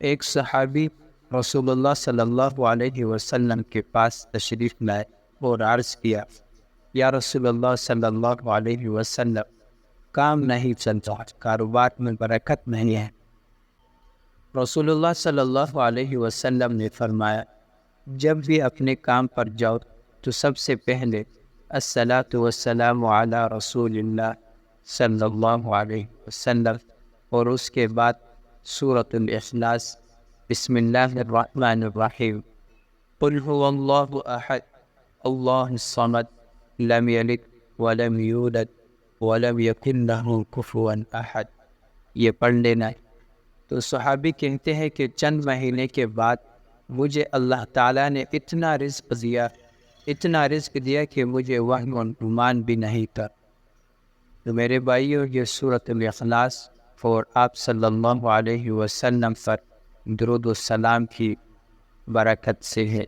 ایک صحابی رسول اللہ صلی اللہ علیہ وسلم کے پاس تشریف لائے اور عرض کیا، یا رسول اللہ صلی اللہ علیہ وسلم، کام نہیں چلتا، کاروبار میں برکت نہیں ہے۔ رسول اللہ صلی اللہ علیہ وسلم نے فرمایا، جب بھی اپنے کام پر جاؤ تو سب سے پہلے الصلاۃ والسلام علی رسول اللہ صلی اللہ علیہ وسلم اور اس کے بعد سورۃ الاخلاص، بسم اللہ الرحمن الرحیم، قل هو اللہ احد اللہ الصمد لم یلد ولم یولد ولم یکن له کفوا احد، یہ پڑھ لینا ہے۔ تو صحابی کہتے ہیں کہ چند مہینے کے بعد مجھے اللہ تعالیٰ نے اتنا رزق دیا کہ مجھے وہم و گمان بھی نہیں تھا۔ تو میرے بھائیو، یہ سورۃ الاخلاص اور آپ صلی اللہ علیہ وسلم پر درود و سلام کی برکت سے ہے۔